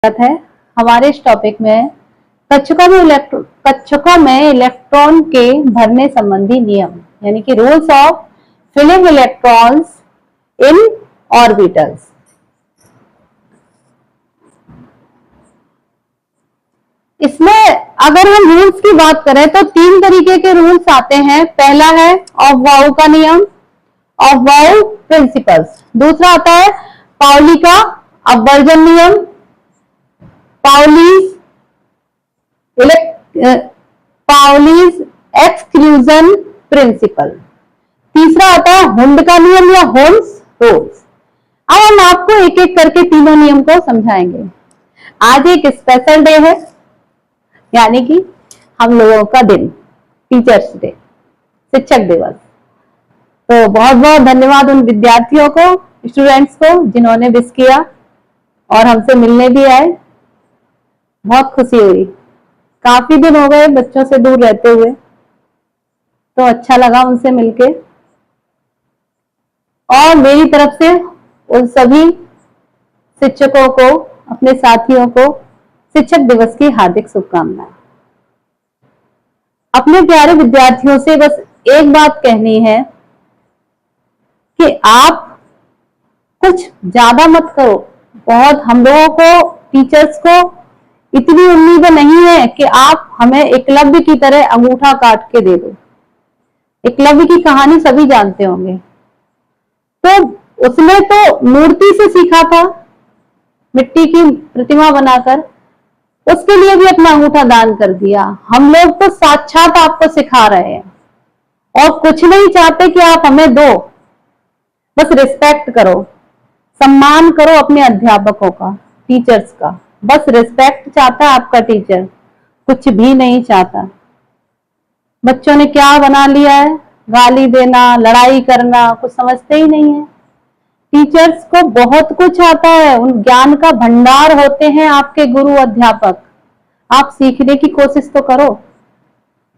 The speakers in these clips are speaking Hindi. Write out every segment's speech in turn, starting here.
है हमारे इस टॉपिक में कक्षकों में इलेक्ट्रॉन के भरने संबंधी नियम यानी कि rules of filling electrons in orbitals. इसमें अगर हम रूल्स की बात करें तो तीन तरीके के रूल्स आते हैं। पहला है ऑफ बाउ का नियम, ऑफ बाउ प्रिंसिपल्स। दूसरा आता है पाउली का अपवर्जन नियम, पाउलीज पाउलीज एक्सक्लूजन प्रिंसिपल। तीसरा आता है हुंड का नियम या होल्स रूल्स। अब हम आपको एक एक करके तीनों नियम को समझाएंगे। आज एक स्पेशल डे है यानी कि हम लोगों का दिन, टीचर्स डे, शिक्षक दिवस। तो बहुत बहुत धन्यवाद उन विद्यार्थियों को, स्टूडेंट्स को जिन्होंने विश किया और हमसे मिलने भी आए। बहुत खुशी हुई, काफी दिन हो गए बच्चों से दूर रहते हुए, तो अच्छा लगा उनसे मिलके। और मेरी तरफ से उन सभी शिक्षकों को, अपने साथियों को शिक्षक दिवस की हार्दिक शुभकामनाएं। अपने प्यारे विद्यार्थियों से बस एक बात कहनी है कि आप कुछ ज्यादा मत करो। बहुत हम लोगों को, टीचर्स को इतनी उम्मीद नहीं है कि आप हमें एकलव्य की तरह अंगूठा काट के दे दो। एकलव्य की कहानी सभी जानते होंगे। तो उसने तो मूर्ति से सीखा था, मिट्टी की प्रतिमा बनाकर, उसके लिए भी अपना अंगूठा दान कर दिया। हम लोग तो साक्षात आपको सिखा रहे हैं और कुछ नहीं चाहते कि आप हमें दो, बस रिस्पेक्ट करो, सम्मान करो अपने अध्यापकों का, टीचर्स का। बस रिस्पेक्ट चाहता है आपका टीचर, कुछ भी नहीं चाहता। बच्चों ने क्या बना लिया है, गाली देना, लड़ाई करना, कुछ समझते ही नहीं है। टीचर्स को बहुत कुछ आता है, उन ज्ञान का भंडार होते हैं आपके गुरु अध्यापक। आप सीखने की कोशिश तो करो,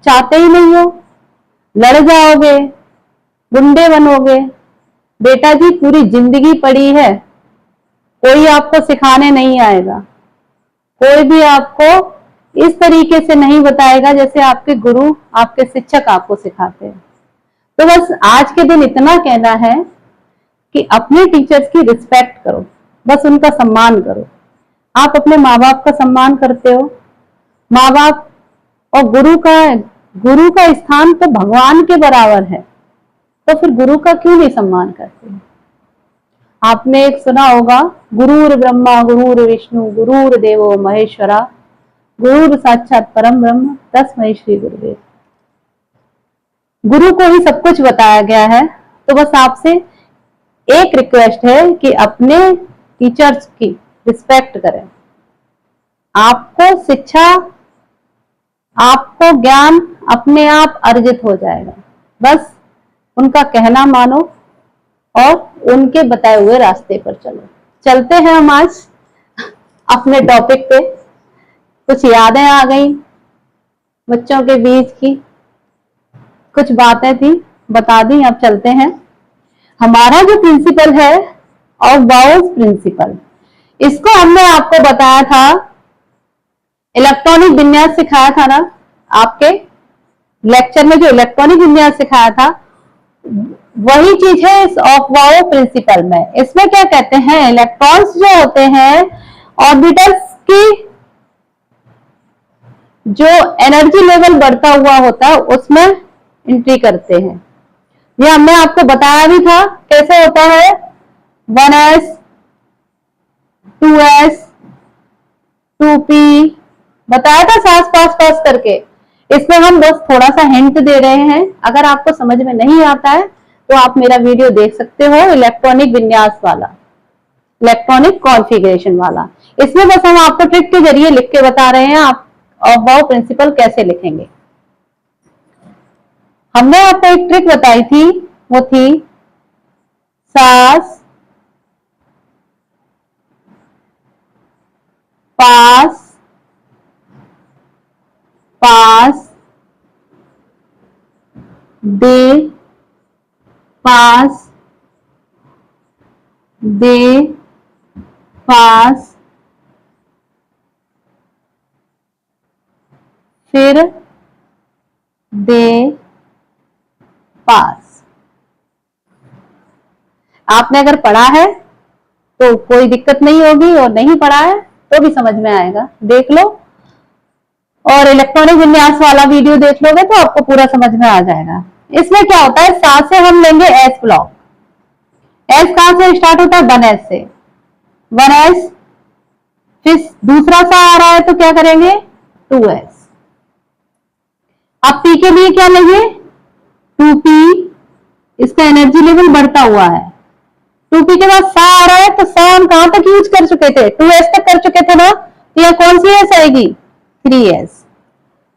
चाहते ही नहीं हो, लड़ जाओगे, गुंडे बनोगे। बेटा जी पूरी जिंदगी पड़ी है, कोई आपको सिखाने नहीं आएगा, कोई भी आपको इस तरीके से नहीं बताएगा जैसे आपके गुरु, आपके शिक्षक आपको सिखाते हैं। तो बस आज के दिन इतना कहना है कि अपने टीचर्स की रिस्पेक्ट करो, बस उनका सम्मान करो। आप अपने माँ बाप का सम्मान करते हो, माँ बाप और गुरु का स्थान तो भगवान के बराबर है, तो फिर गुरु का क्यों नहीं सम्मान करते? आपने एक सुना होगा, गुरुर ब्रह्मा गुरुर विष्णु गुरुर देवो महेश्वरा गुरुर साक्षात परम ब्रह्म तस्मै श्री गुरुदेव। गुरु को ही सब कुछ बताया गया है। तो बस आपसे एक रिक्वेस्ट है कि अपने टीचर्स की रिस्पेक्ट करें। आपको शिक्षा, आपको ज्ञान अपने आप अर्जित हो जाएगा। बस उनका कहना मानो और उनके बताए हुए रास्ते पर चलो। चलते हैं हम आज अपने टॉपिक पे। कुछ यादें आ गई बच्चों के बीच की, कुछ बातें थी, बता दी। अब चलते हैं। हमारा जो प्रिंसिपल है ऑफ बाउस प्रिंसिपल, इसको हमने आपको बताया था, इलेक्ट्रॉनिक विन्यास सिखाया था ना आपके लेक्चर में, जो इलेक्ट्रॉनिक विन्यास सिखाया था वही चीज है इस ऑफ बाउ प्रिंसिपल में। इसमें क्या कहते हैं, इलेक्ट्रॉन्स जो होते हैं ऑर्बिटल्स की जो एनर्जी लेवल बढ़ता हुआ होता है उसमें एंट्री करते हैं। ये हमने आपको बताया भी था कैसे होता है, 1s 2s 2p बताया था सास पास पास करके। इसमें हम बस थोड़ा सा हिंट दे रहे हैं। अगर आपको समझ में नहीं आता है तो आप मेरा वीडियो देख सकते हो, इलेक्ट्रॉनिक विन्यास वाला, इलेक्ट्रॉनिक कॉन्फ़िगरेशन वाला। इसमें बस हम आपको ट्रिक के जरिए लिख के बता रहे हैं आप ऑफ बाउ प्रिंसिपल कैसे लिखेंगे। हमने आपको एक ट्रिक बताई थी, वो थी सास पास पास दे पास दे पास फिर दे पास। आपने अगर पढ़ा है तो कोई दिक्कत नहीं होगी, और नहीं पढ़ा है तो भी समझ में आएगा। देख लो, और इलेक्ट्रॉनिक विन्यास वाला वीडियो देख लोगे तो आपको पूरा समझ में आ जाएगा। इसमें क्या होता है, 7 से हम लेंगे एस ब्लॉक। एस कहां से स्टार्ट होता है, 1s से। 1s, फिर दूसरा सा आ रहा है तो क्या करेंगे, 2s। अब पी के लिए क्या लेंगे, 2p। इसका एनर्जी लेवल बढ़ता हुआ है। 2p के बाद सा आ रहा है तो सा हम कहां तक यूज कर चुके थे, 2s तक कर चुके थे ना, तो यह कौन सी एस आएगी, 3s।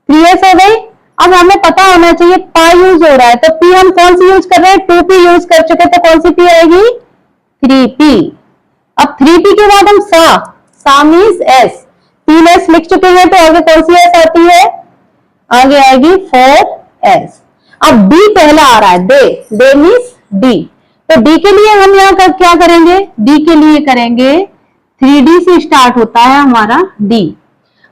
3s हो गई। अब हमें पता होना चाहिए पा यूज हो रहा है, तो p हम कौन सी यूज कर रहे हैं, 2p यूज कर चुके, तो कौन सी p आएगी, 3p। अब 3p के बाद हम सा मीन्स s, 3s लिख चुके हैं, तो आगे कौन सी s आती है, आगे आएगी 4s। अब d पहला आ रहा है, दे मीन्स d, तो d के लिए हम यहाँ कर क्या करेंगे, d के लिए करेंगे 3d से स्टार्ट होता है हमारा d।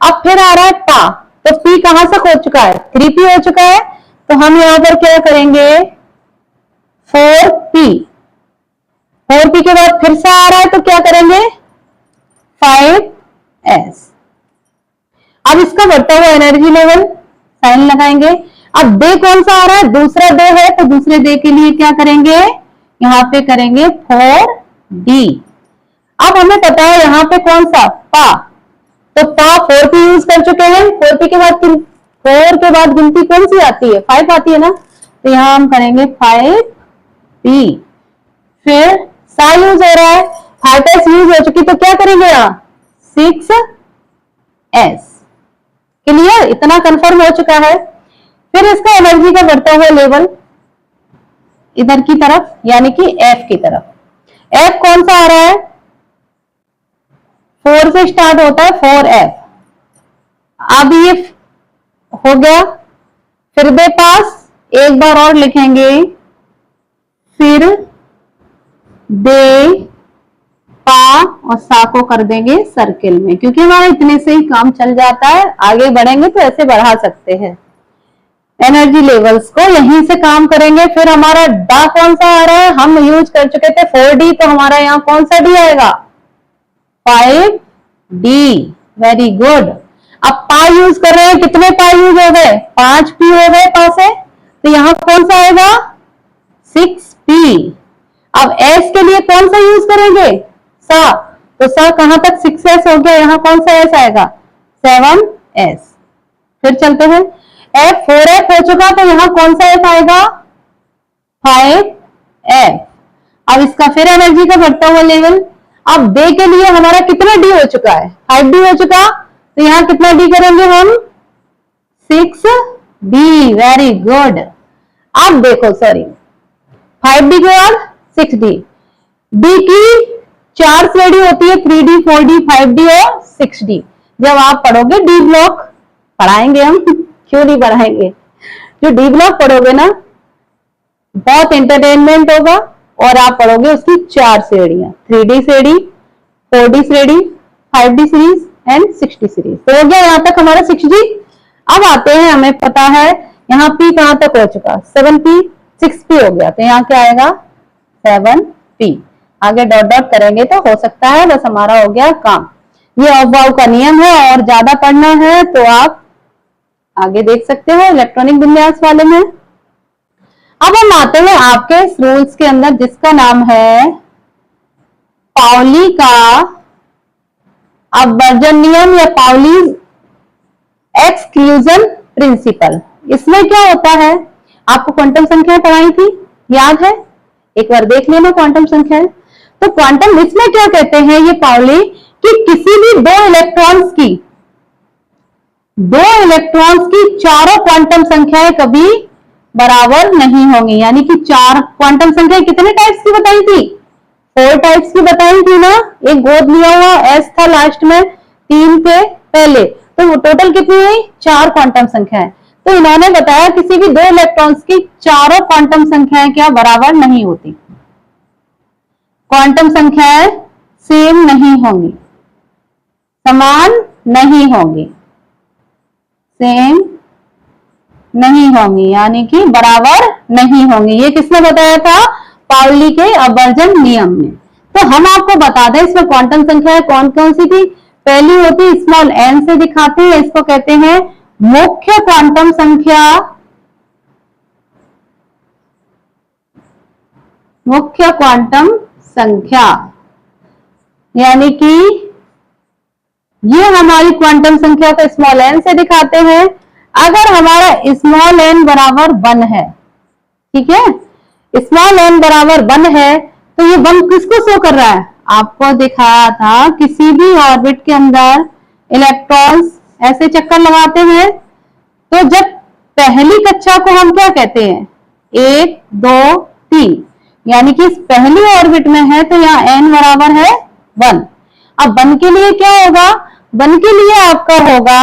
अब फिर आ रहा है पा, तो p कहां तक हो चुका है, 3p हो चुका है, तो हम यहां पर क्या करेंगे 4p। 4p के बाद फिर से आ रहा है तो क्या करेंगे 5s। अब इसका बढ़ता हुआ एनर्जी लेवल साइन लगाएंगे। अब दे कौन सा आ रहा है, दूसरा दे है, तो दूसरे दे के लिए क्या करेंगे, यहां पे करेंगे 4d। अब हमें पता है यहां पे कौन सा पा, तो पा 4p यूज कर चुके हैं। 4p के बाद 4 के बाद गिनती कौन सी आती है, 5 आती है ना, तो यहां हम करेंगे 5p। फिर सा यूज हो रहा है, 5s यूज हो चुकी, तो क्या करेंगे यहाँ 6s। क्लियर, इतना कंफर्म हो चुका है। फिर इसका एनर्जी का बढ़ता हुआ लेवल इधर की तरफ, यानी कि F की तरफ। F कौन सा आ रहा है, 4 से स्टार्ट होता है, 4f। अब ये हो गया, फिर दे पास एक बार और लिखेंगे, फिर दे पा और सा को कर देंगे सर्किल में, क्योंकि हमारा इतने से ही काम चल जाता है। आगे बढ़ेंगे तो ऐसे बढ़ा सकते हैं एनर्जी लेवल्स को, यहीं से काम करेंगे। फिर हमारा डा कौन सा आ रहा है, हम यूज कर चुके थे 4d, तो हमारा यहाँ कौन सा डी आएगा, 5d। Very good. अब पा यूज कर रहे हैं, कितने पा यूज हो गए, 5p हो गए पा से, तो यहाँ कौन सा आएगा 6p। अब s के लिए कौन सा यूज करेंगे, सा, तो सा कहां तक 6s हो गया, यहाँ कौन सा s आएगा 7s। फिर चलते हैं, f 4f हो चुका, तो यहाँ कौन सा f आएगा 5f। अब इसका फिर एनर्जी का बढ़ता हुआ लेवल। अब दे के लिए हमारा कितना डी हो चुका है, 5d हो चुका, तो यहाँ कितना डी करेंगे हम 6d। Very good. अब देखो, सॉरी 5d के बाद 6d, डी की 4 श्रेणी होती है, 3d 4d 5d और 6d। जब आप पढ़ोगे डी ब्लॉक, पढ़ाएंगे हम क्यों नहीं पढ़ाएंगे, जो डी ब्लॉक पढ़ोगे ना बहुत एंटरटेनमेंट होगा, और आप पढ़ोगे उसकी 4 श्रेणियां, 3d श्रेणी, 4d श्रेणी, 5d series and 6d series. तो हो गया यहाँ तक हमारा 6d। अब आते हैं, हमें पता है यहाँ p कहां तक हो चुका, 7p, 6p हो गया, तो यहाँ क्या आएगा 7p। आगे डॉट डॉट करेंगे तो हो सकता है, बस हमारा हो गया काम। ये ऑफ वाव का नियम है, और ज्यादा पढ़ना है तो आप आगे देख सकते हो इलेक्ट्रॉनिक विन्यास वाले में। अब हम आते हैं आपके रूल्स के अंदर, जिसका नाम है पाउली का अपवर्जन नियम या पाउलीज एक्सक्लूजन प्रिंसिपल। इसमें क्या होता है, आपको क्वांटम संख्या पढ़ाई थी, याद है, एक बार देख लेना क्वांटम संख्या। तो क्वांटम इसमें क्या कहते हैं ये पाउली, कि किसी भी दो इलेक्ट्रॉन्स की चारों क्वांटम संख्याएं कभी बराबर नहीं होंगी। यानी कि 4 क्वांटम संख्याएं कितने टाइप्स की बताई थी, 4 टाइप्स की बताई थी ना। एक गोद लिया हुआ एस था लास्ट में 3 के पहले, तो टोटल कितनी हुई 4 क्वांटम संख्याएं। तो इन्होंने बताया किसी भी दो इलेक्ट्रॉन्स की चारों क्वांटम संख्याएं क्या बराबर नहीं होती, क्वांटम संख्याएं सेम नहीं होंगी, समान नहीं होंगी, सेम नहीं होंगी, यानी कि बराबर नहीं होंगी। ये किसने बताया था? पाउली के अपवर्जन नियम में। तो हम आपको बता दें इसमें क्वांटम संख्या कौन कौन सी थी। पहली होती स्मॉल n से दिखाते हैं, इसको कहते हैं मुख्य क्वांटम संख्या। मुख्य क्वांटम संख्या यानी कि ये हमारी क्वांटम संख्या को स्मॉल n से दिखाते हैं। अगर हमारा स्मॉल n बराबर 1 है, ठीक है, स्मॉल n बराबर 1 है, तो ये 1 किसको शो कर रहा है? आपको दिखाया था किसी भी ऑर्बिट के अंदर इलेक्ट्रॉन्स ऐसे चक्कर लगाते हैं, तो जब पहली कक्षा को हम क्या कहते हैं? 1 2 3, यानी कि इस पहली ऑर्बिट में है तो यहाँ n बराबर है 1। अब 1 के लिए क्या होगा? 1 के लिए आपका होगा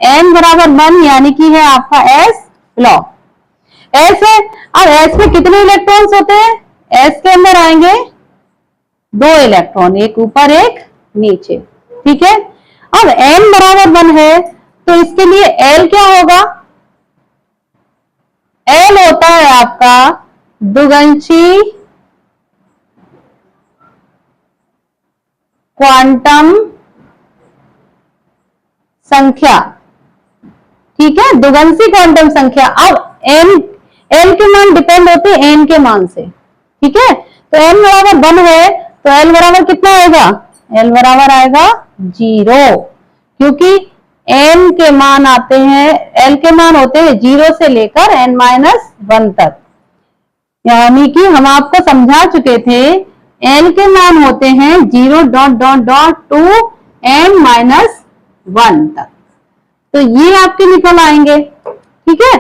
n बराबर 1, यानी कि है आपका s ब्लॉक। s है, अब s में कितने इलेक्ट्रॉन्स होते हैं? s के अंदर आएंगे 2 इलेक्ट्रॉन, एक ऊपर एक नीचे, ठीक है। अब n बराबर 1 है तो इसके लिए l क्या होगा? l होता है आपका द्विगंशी क्वांटम संख्या, ठीक है, द्विगंशी क्वांटम संख्या। अब l के मान डिपेंड होते हैं n के मान से, ठीक है। तो n बराबर 1 है तो l बराबर कितना आएगा? l बराबर आएगा 0, क्योंकि n के मान आते हैं, l के मान होते हैं 0 से लेकर n-1 तक। यानी कि हम आपको समझा चुके थे l के मान होते हैं 0 टू n-1 तक। तो ये आपके निकल आएंगे, ठीक है।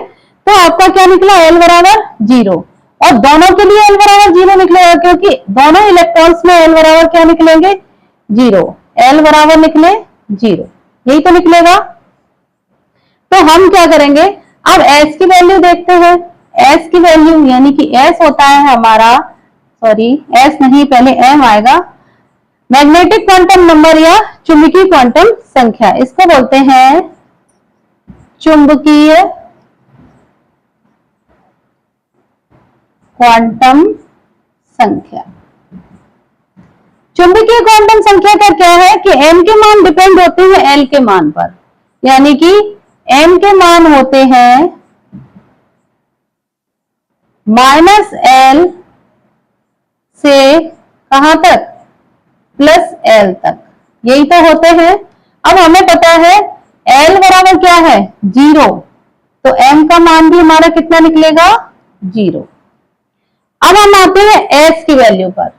तो आपका क्या निकला? l बराबर 0, और दोनों के लिए l बराबर 0 निकलेगा, क्योंकि दोनों इलेक्ट्रॉन्स में l बराबर क्या निकलेंगे? 0। l बराबर निकले 0, यही तो निकलेगा। तो हम क्या करेंगे? अब s की वैल्यू देखते हैं। s की वैल्यू यानी कि s होता है हमारा, सॉरी s नहीं, पहले m आएगा, मैग्नेटिक क्वांटम नंबर या चुंबकीय क्वांटम संख्या। इसको बोलते हैं चुंबकीय क्वांटम संख्या। चुंबकीय क्वांटम संख्या का क्या है कि m के मान डिपेंड होते हैं l के मान पर, यानी कि m के मान होते हैं -l से कहां तक? +l तक, यही तो होते हैं। अब हमें पता है l बराबर क्या है? 0, तो m का मान भी हमारा कितना निकलेगा? 0। अब हम आते हैं s की वैल्यू पर।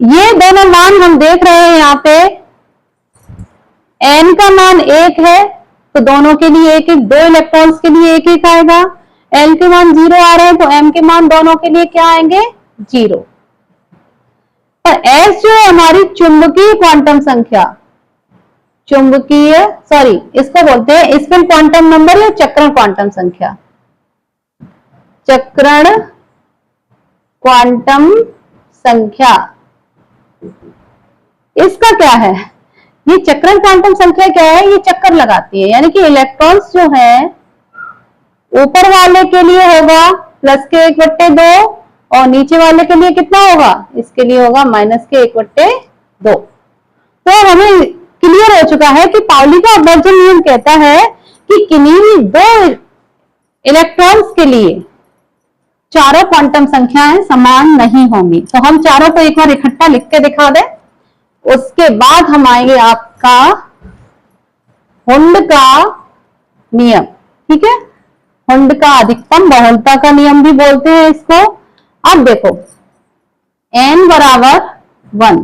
ये दोनों मान हम देख रहे हैं यहाँ पे, n का मान 1 है तो दोनों के लिए एक एक, 2 इलेक्ट्रॉन्स के लिए एक एक आएगा। l के मान 0 आ रहे हैं तो m के मान दोनों के लिए क्या आएंगे? 0। और s जो है हमारी चुंबकीय क्वांटम संख्या, चुंबकीय सॉरी इसको बोलते हैं स्पिन क्वांटम नंबर या चक्रण क्वांटम संख्या। चक्रण क्वांटम संख्या, इसका क्या है? ये चक्रण क्वांटम संख्या क्या है? ये चक्कर लगाती है, यानी कि इलेक्ट्रॉन्स जो है ऊपर वाले के लिए होगा +1/2 और नीचे वाले के लिए कितना होगा? इसके लिए होगा -1/2। तो हमें क्लियर हो चुका है कि पाउली का अपवर्जन नियम कहता है कि किन्हीं 2 इलेक्ट्रॉन्स के लिए चारों क्वांटम संख्याएं समान नहीं होंगी। तो हम चारों को एक बार इकट्ठा लिख के दिखा दें, उसके बाद हम आएंगे आपका हुंड का नियम, ठीक है। हुंड का अधिकतम बहुलता का नियम भी बोलते हैं इसको। अब देखो n बराबर 1,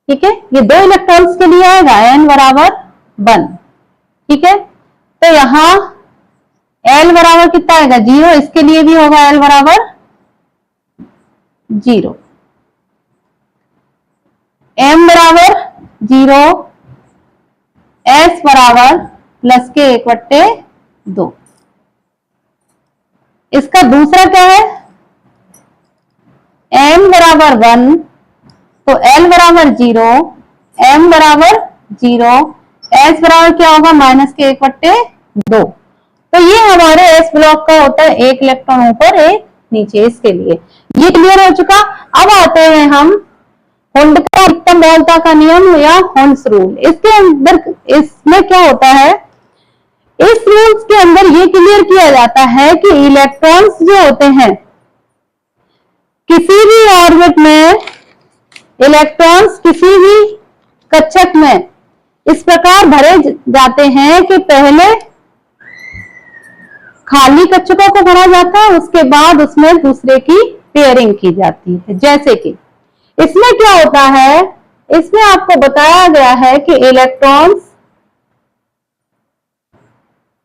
ठीक है, ये 2 इलेक्ट्रॉन्स के लिए आएगा n बराबर 1, ठीक है। तो यहां l बराबर कितना आएगा? 0, इसके लिए भी होगा l बराबर 0, m बराबर 0, s बराबर +1/2। इसका दूसरा क्या है? m बराबर 1 तो l बराबर 0, m बराबर 0, S बराबर क्या होगा, -1/2। तो ये हमारे S ब्लॉक का होता है, एक इलेक्ट्रॉन ऊपर एक नीचे। इसके लिए ये क्लियर हो चुका। अब आते हैं हम हुंड का अधिकतम बहुलता का नियम या हुंड्स रूल। इसके अंदर इसमें क्या होता है, इस रूल्स के अंदर ये क्लियर किया जाता है कि इलेक्ट्रॉन्स जो होते हैं किसी भी ऑर्बिट में, इलेक्ट्रॉन्स किसी भी कक्षक में इस प्रकार भरे जाते हैं कि पहले खाली कक्षकों को भरा जाता है, उसके बाद उसमें दूसरे की पेयरिंग की जाती है। जैसे कि इसमें क्या होता है, इसमें आपको बताया गया है कि इलेक्ट्रॉन्स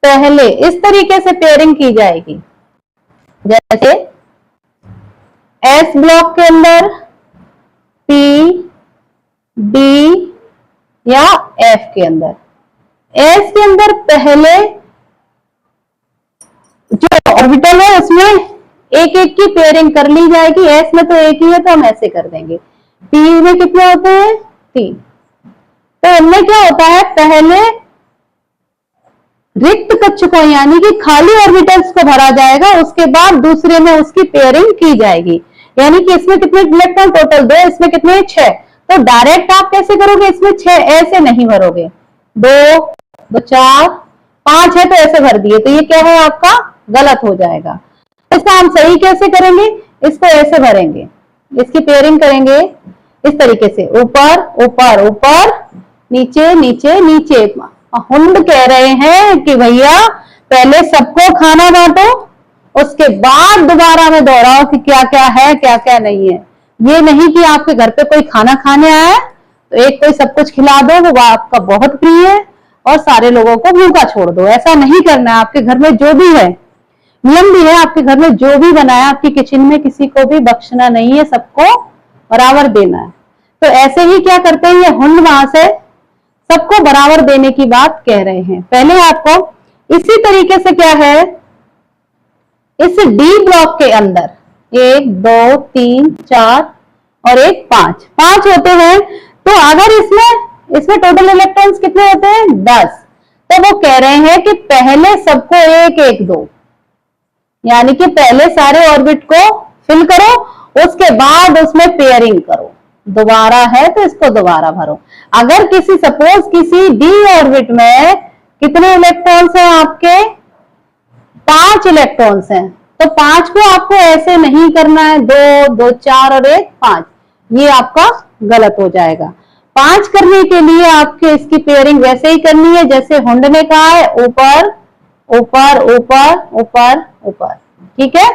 पहले इस तरीके से पेयरिंग की जाएगी, जैसे S ब्लॉक के अंदर P, D या F के अंदर। S के अंदर पहले जो ऑर्बिटल है उसमें एक एक की पेयरिंग कर ली जाएगी। S में तो एक ही है तो हम ऐसे कर देंगे। P में कितने होते हैं, 3। तो इनमें क्या होता है, पहले रिक्त कक्षकों यानी कि खाली ऑर्बिटल्स को भरा जाएगा, उसके बाद दूसरे में उसकी पेयरिंग की जाएगी। यानी कि इसमें कितने इलेक्ट्रॉन टोटल 2, इसमें कितने 6। तो डायरेक्ट आप कैसे करोगे, इसमें 6 ऐसे नहीं भरोगे, 2 2 4 5 है तो ऐसे भर दिए, तो ये क्या है आपका गलत हो जाएगा। इसका हम सही कैसे करेंगे, इसको ऐसे भरेंगे, इसकी पेयरिंग करेंगे इस तरीके से, ऊपर ऊपर ऊपर नीचे नीचे नीचे। हुंड कह रहे हैं कि भैया पहले सबको खाना बांटो, उसके बाद दोबारा में दोहराओ कि क्या क्या है क्या क्या नहीं है। ये नहीं कि आपके घर पे कोई खाना खाने आया है तो एक कोई सब कुछ खिला दो, वो आपका बहुत प्रिय है, और सारे लोगों को भूखा छोड़ दो। ऐसा नहीं करना है। आपके घर में जो भी है, नियम भी है, आपके घर में जो भी बनाया आपकी किचन में किसी को भी बख्शना नहीं है, सबको बराबर देना है। तो ऐसे ही क्या करते हैं ये हुंड वहां से सबको बराबर देने की बात कह रहे हैं। पहले आपको इसी तरीके से क्या है, इस डी ब्लॉक के अंदर 1 2 3 4 और 1 5 होते हैं। तो अगर इसमें टोटल इलेक्ट्रॉन्स कितने होते हैं, 10। तो वो कह रहे हैं कि पहले सबको 1 1 2, यानी कि पहले सारे ऑर्बिट को फिल करो, उसके बाद उसमें पेयरिंग करो। दोबारा है तो इसको दोबारा भरो। अगर सपोज किसी डी ऑर्बिट में कितने इलेक्ट्रॉन्स हैं आपके, 5 इलेक्ट्रॉन्स हैं, तो 5 को आपको ऐसे नहीं करना है, 2 2 4 और 1 5, ये आपका गलत हो जाएगा। 5 करने के लिए आपके इसकी पेयरिंग वैसे ही करनी है जैसे हुंड ने कहा है, ऊपर ऊपर ऊपर ऊपर ऊपर। ठीक है,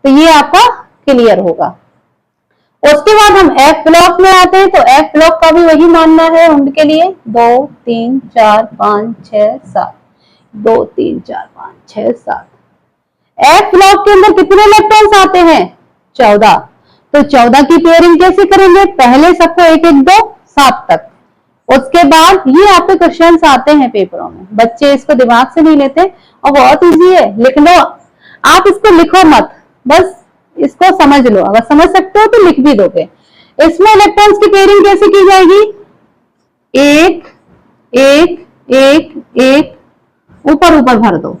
तो ये आपका क्लियर होगा। उसके बाद हम F ब्लॉक में आते हैं। तो F ब्लॉक का भी वही मानना है हुंड के लिए, 2 3 4 5 6 7, 2 3 4 5 6 7। F ब्लॉक के अंदर कितने इलेक्ट्रॉन्स आते हैं, 14। तो 14 की पेयरिंग कैसे करेंगे, पहले सबको 1 1 2 7 तक। उसके बाद ये आपके क्वेश्चंस आते हैं पेपरों में, बच्चे इसको दिमाग से नहीं लेते और बहुत इजी है, लिख लो। आप इसको लिखो मत, बस इसको समझ लो। अगर समझ सकते हो तो लिख भी दोगे। इसमें इलेक्ट्रॉन्स की पेयरिंग कैसे की जाएगी, 1 1 1 1 ऊपर ऊपर भर दो,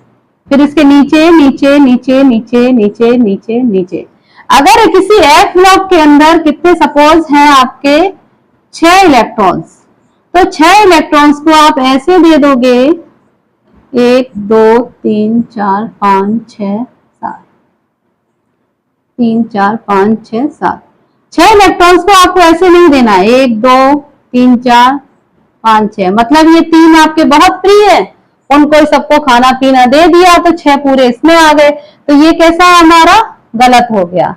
फिर इसके नीचे नीचे नीचे नीचे नीचे नीचे नीचे। अगर किसी F ब्लॉक के अंदर कितने सपोज हैं आपके 6 इलेक्ट्रॉन्स, तो 6 इलेक्ट्रॉन्स को आप ऐसे दे दोगे, 1 2 3 4 5 6 7, 3 4 5 6 7। 6 इलेक्ट्रॉन्स को आपको ऐसे नहीं देना है, 1 2 3 4 5 6। मतलब ये 3 आपके बहुत प्रिय है, उनको सबको खाना पीना दे दिया तो 6 पूरे इसमें आ गए। तो ये कैसा हमारा गलत हो गया।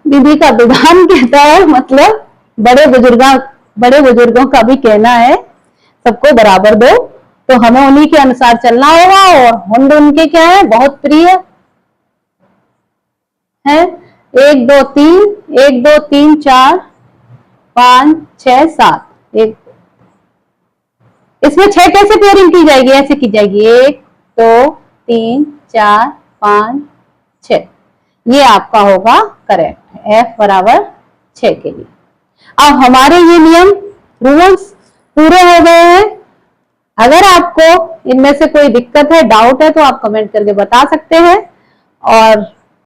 दीदी का विधान कहता है, मतलब बड़े बुजुर्गों का भी कहना है सबको बराबर दो, तो हमें उन्हीं के अनुसार चलना होगा। और हुंड उनके क्या है, बहुत प्रिय है। 1 2 3 1 2 3 4 5 6 7 1। इसमें 6 कैसे पेयरिंग की जाएगी, ऐसे की जाएगी, 1 2 3 4 5 6। ये आपका होगा करेक्ट, F बराबर 6 के लिए। अब हमारे ये नियम रूल्स पूरे हो गए हैं। अगर आपको इनमें से कोई दिक्कत है, डाउट है, तो आप कमेंट करके बता सकते हैं। और